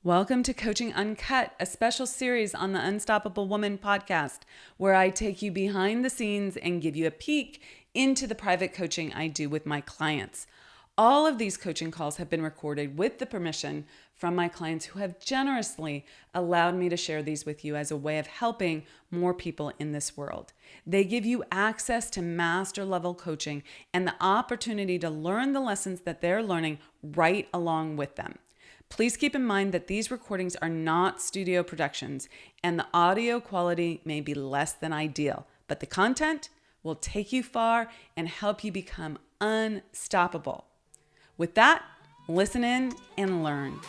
Welcome to Coaching Uncut, a special series on the Unstoppable Woman podcast, where I take you behind the scenes and give you a peek into the private coaching I do with my clients. All of these coaching calls have been recorded with the permission from my clients who have generously allowed me to share these with you as a way of helping more people in this world. They give you access to master level coaching and the opportunity to learn the lessons that they're learning right along with them. Please keep in mind that these recordings are not studio productions and the audio quality may be less than ideal, but the content will take you far and help you become unstoppable. With that, listen in and learn.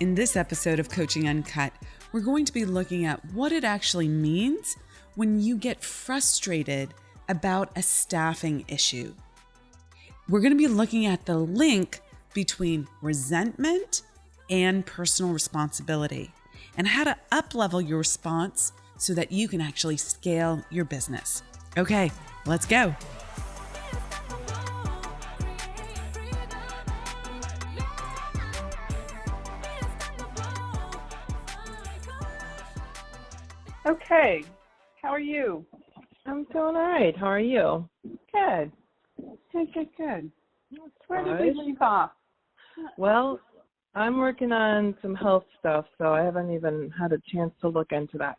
In this episode of Coaching Uncut, we're going to be looking at what it actually means when you get frustrated about a staffing issue. We're going to be looking at the link between resentment and personal responsibility and how to uplevel your response so that you can actually scale your business. Okay, let's go. Okay, how are you? I'm doing all right. How are you? Good. Good. Where did we leave off? Well, I'm working on some health stuff, so I haven't even had a chance to look into that.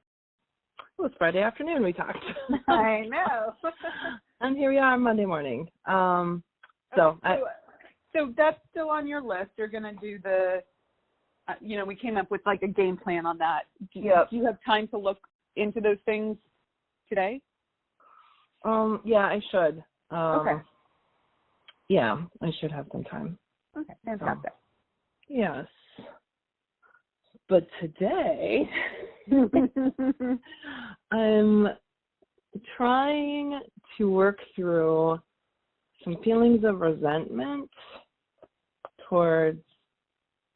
It was Friday afternoon we talked. I know. And here we are Monday morning. So that's still on your list. You're going to do the, we came up with like a game plan on that. Do you have time to look into those things today? Yeah, I should. Okay. Yeah, I should have some time. Okay, fantastic. Yes. But today, I'm trying to work through some feelings of resentment towards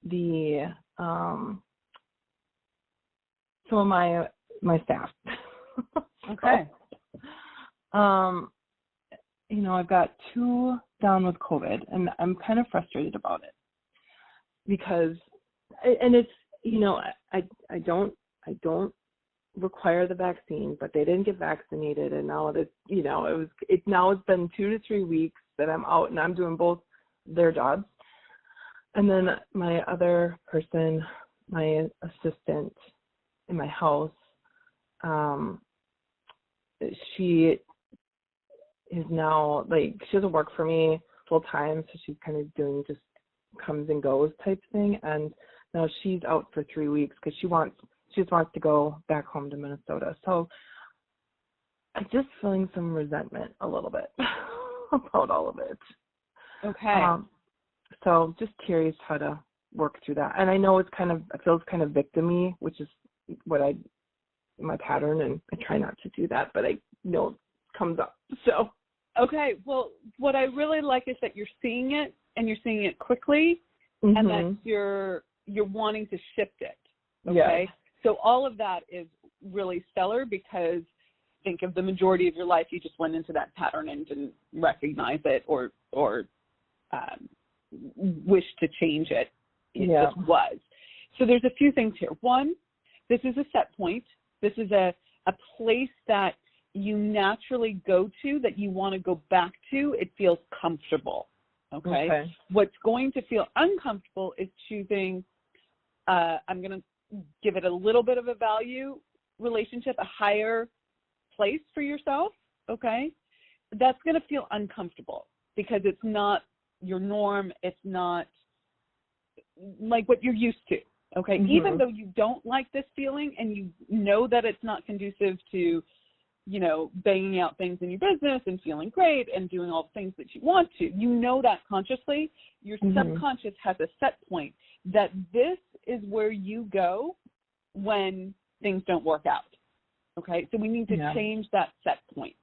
the some of my staff. Okay. I've got 2 down with COVID, and I'm kind of frustrated about it because, and it's, I don't require the vaccine, but they didn't get vaccinated, and now it's been 2 to 3 weeks that I'm out, and I'm doing both their jobs, and then my other person, my assistant in my house, she is now, she doesn't work for me full time, so she's kind of doing just comes and goes type thing, and now she's out for 3 weeks because she just wants to go back home to Minnesota. So I'm just feeling some resentment a little bit about all of it. Okay. So just curious how to work through that. And I know it feels kind of victim-y, which is what my pattern, and I try not to do that, but I know it comes up. So okay, well, what I really like is that you're seeing it, and you're seeing it quickly, mm-hmm. and that you're wanting to shift it. Okay, yes. So all of that is really stellar, because think of the majority of your life you just went into that pattern and didn't recognize it or wish to change it. It just was. So there's a few things here. One, this is a set point. This is a place that you naturally go to, that you want to go back to. It feels comfortable. Okay. What's going to feel uncomfortable is choosing, I'm going to give it a little bit of a value relationship, a higher place for yourself. Okay. That's going to feel uncomfortable because it's not your norm. It's not like what you're used to. Okay. Mm-hmm. Even though you don't like this feeling and you know that it's not conducive to, banging out things in your business and feeling great and doing all the things that you want to, that consciously, your mm-hmm. subconscious has a set point that this is where you go when things don't work out. Okay. So we need to change that set point.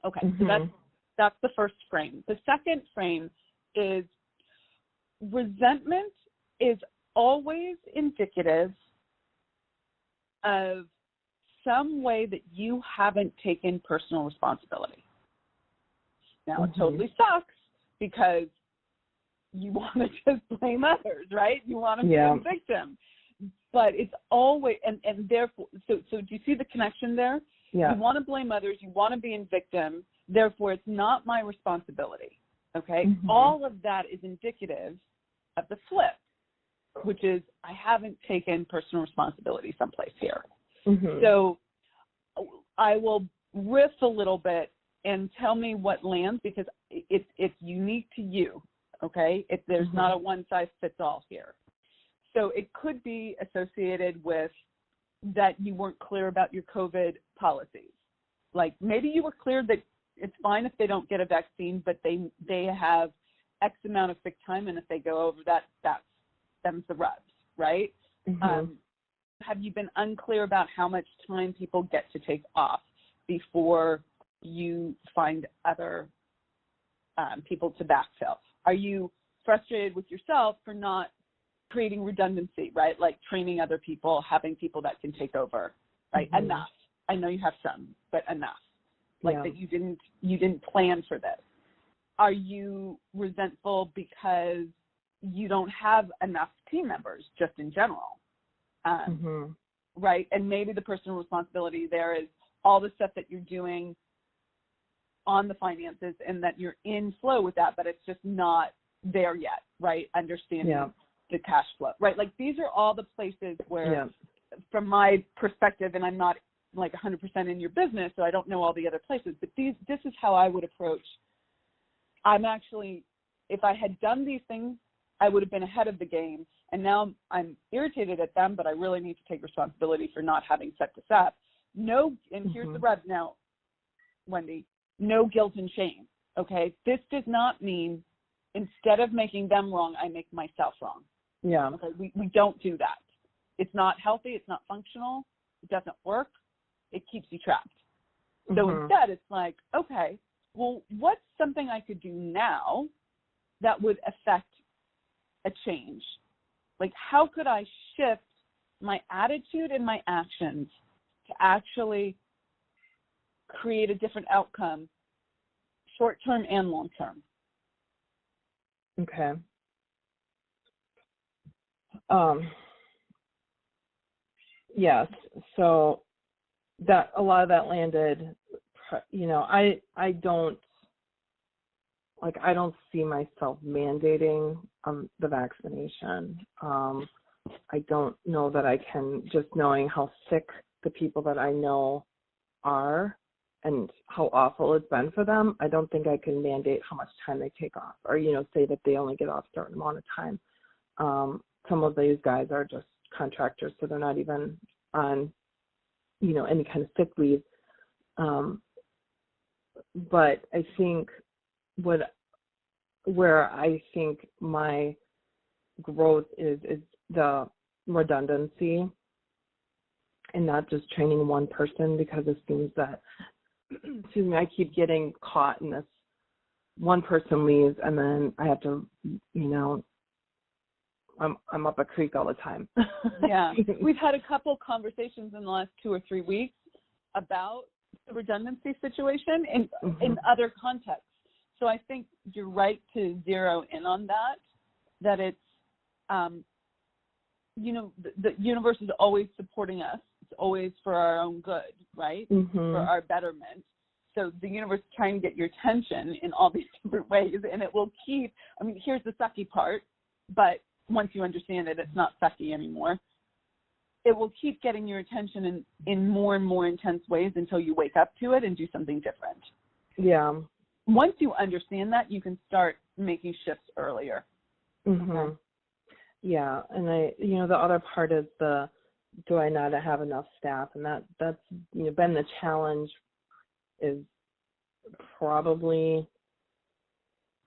Okay. Mm-hmm. So that's the first frame. The second frame is resentment is always indicative of some way that you haven't taken personal responsibility. Now, it totally sucks because you want to just blame others, right? You want to be a victim. But it's always, and therefore, so do you see the connection there? Yeah. You want to blame others. You want to be in victim. Therefore, it's not my responsibility, okay? All of that is indicative of the flip, which is I haven't taken personal responsibility someplace here. So I will riff a little bit and tell me what lands, because it's unique to you, okay? There's not a one-size-fits-all here. So it could be associated with that you weren't clear about your COVID policies. Like maybe you were clear that it's fine if they don't get a vaccine, but they have X amount of sick time, and if they go over that, that's them's the rubs, right? Have you been unclear about how much time people get to take off before you find other people to backfill? Are you frustrated with yourself for not creating redundancy, right? Like training other people, having people that can take over, right? Enough. I know you have some, but enough. Like that you didn't plan for this. Are you resentful because you don't have enough team members just in general? Right? And maybe the personal responsibility there is all the stuff that you're doing on the finances and that you're in flow with that, but it's just not there yet, right? Understanding the cash flow, right? Like these are all the places where, from my perspective, and I'm not like 100% in your business, so I don't know all the other places, but this is how I would approach. I'm actually, if I had done these things, I would have been ahead of the game. And now I'm irritated at them, but I really need to take responsibility for not having set this up. No, and here's the rub now, Wendy, no guilt and shame, okay? This does not mean instead of making them wrong, I make myself wrong. Okay, we don't do that. It's not healthy. It's not functional. It doesn't work. It keeps you trapped. So instead, it's like, okay, well, what's something I could do now that would affect a change? Like, how could I shift my attitude and my actions to actually create a different outcome, short-term and long-term? Okay. Yes. So that a lot of that landed, I don't see myself mandating the vaccination. I don't know that I can, just knowing how sick the people that I know are and how awful it's been for them, I don't think I can mandate how much time they take off or, say that they only get off a certain amount of time. Some of these guys are just contractors, so they're not even on, any kind of sick leave. But I think where I think my growth is the redundancy and not just training one person, because it seems that, I keep getting caught in this one person leaves and then I have to, I'm up a creek all the time. Yeah. We've had a couple conversations in the last 2 or 3 weeks about the redundancy situation in other contexts. So I think you're right to zero in on that it's, the universe is always supporting us. It's always for our own good, right? For our betterment. So the universe is trying to get your attention in all these different ways, and it will keep, here's the sucky part, but once you understand it, it's not sucky anymore. It will keep getting your attention in more and more intense ways until you wake up to it and do something different. Yeah. Once you understand that, you can start making shifts earlier. Okay. Yeah, and the other part is do I not have enough staff? And that's been the challenge. Is probably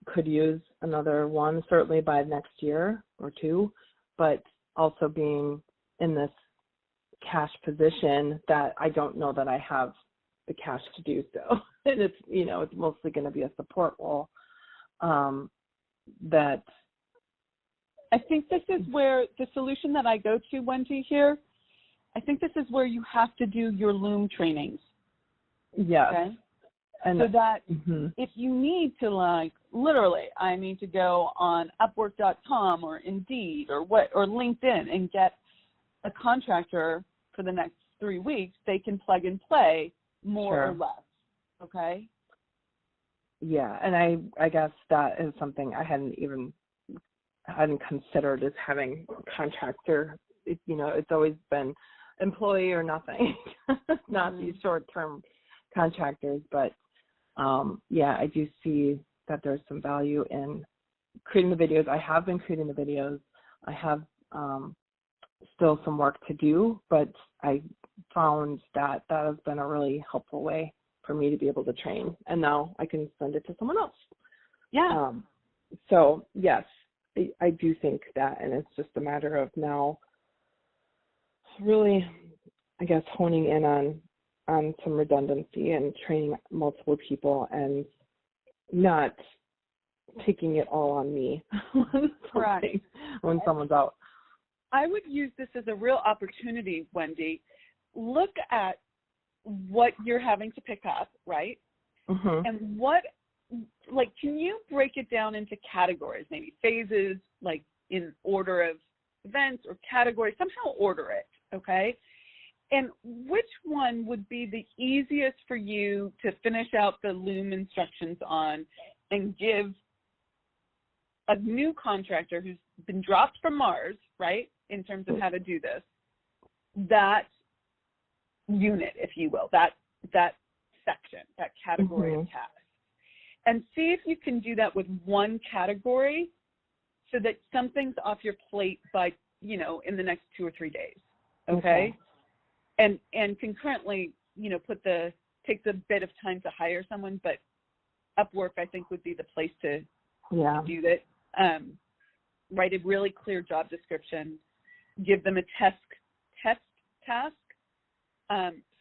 could use another one, certainly by next year or two, but also being in this cash position that I don't know that I have the cash to do so. And it's, it's mostly going to be a support role. That I think this is where the solution that I go to, Wendy, here, I think this is where you have to do your Loom trainings. Yes. Okay? And so that if you need to, like, literally, I need to go on Upwork.com or Indeed or LinkedIn and get a contractor for the next 3 weeks, they can plug and play more or less. Okay. Yeah, and I guess that is something I hadn't considered, is having a contractor. It's always been employee or nothing, not these short-term contractors. But I do see that there's some value in creating the videos. I have been creating the videos. I have still some work to do, but I found that has been a really helpful way for me to be able to train, and now I can send it to someone else. Yeah. So yes, I do think that, and it's just a matter of now really, I guess, honing in on some redundancy and training multiple people and not taking it all on me when someone's out. I would use this as a real opportunity, Wendy. Look at what you're having to pick up, right? And can you break it down into categories, maybe phases, like in order of events or categories, somehow order it, okay? And which one would be the easiest for you to finish out the loom instructions on and give a new contractor who's been dropped from Mars, right, in terms of how to do this, that unit, if you will, that section, that category of tasks, and see if you can do that with one category so that something's off your plate by, in the next 2 or 3 days, okay? And concurrently, takes a bit of time to hire someone, but Upwork, I think, would be the place to do that. Write a really clear job description, give them a test task,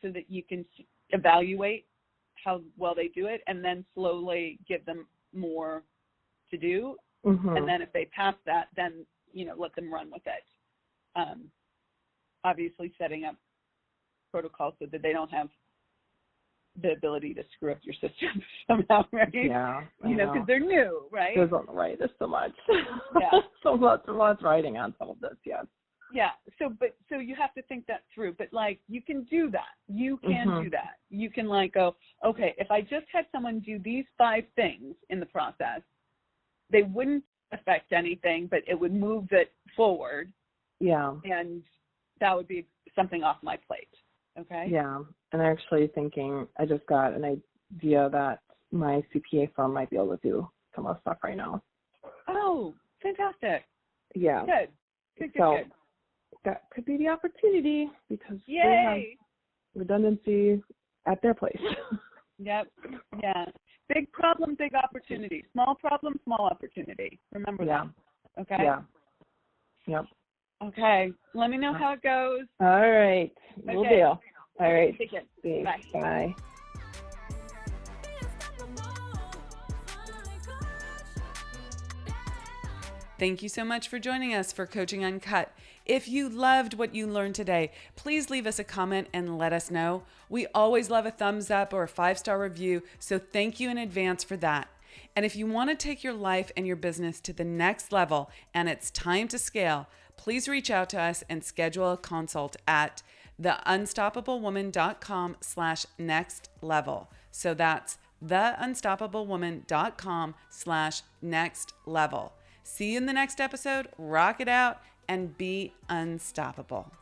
so that you can evaluate how well they do it, and then slowly give them more to do. And then if they pass that, then, let them run with it. Obviously setting up protocols so that they don't have the ability to screw up your system somehow, right? Yeah. Because they're new, right? There's so much. Yeah. so much writing on some of this, yes. Yeah. So you have to think that through. But you can do that. You can do that. You can go, okay, if I just had someone do these 5 things in the process, they wouldn't affect anything, but it would move it forward. Yeah. And that would be something off my plate. Okay. Yeah. And actually thinking, I just got an idea that my CPA firm might be able to do some of the stuff right now. Oh, fantastic. Yeah. Good. That could be the opportunity because they have redundancy at their place. Yep. Yeah. Big problem, big opportunity. Small problem, small opportunity. Remember that. Okay? Yeah. Yep. Okay. Let me know how it goes. All right. Will do. All right. Take it. Thanks. Bye. Thank you so much for joining us for Coaching Uncut. If you loved what you learned today, please leave us a comment and let us know. We always love a thumbs up or a 5-star review, so thank you in advance for that. And if you want to take your life and your business to the next level and it's time to scale, please reach out to us and schedule a consult at theunstoppablewoman.com/next level. So that's theunstoppablewoman.com/next level. See you in the next episode. Rock it out and be unstoppable.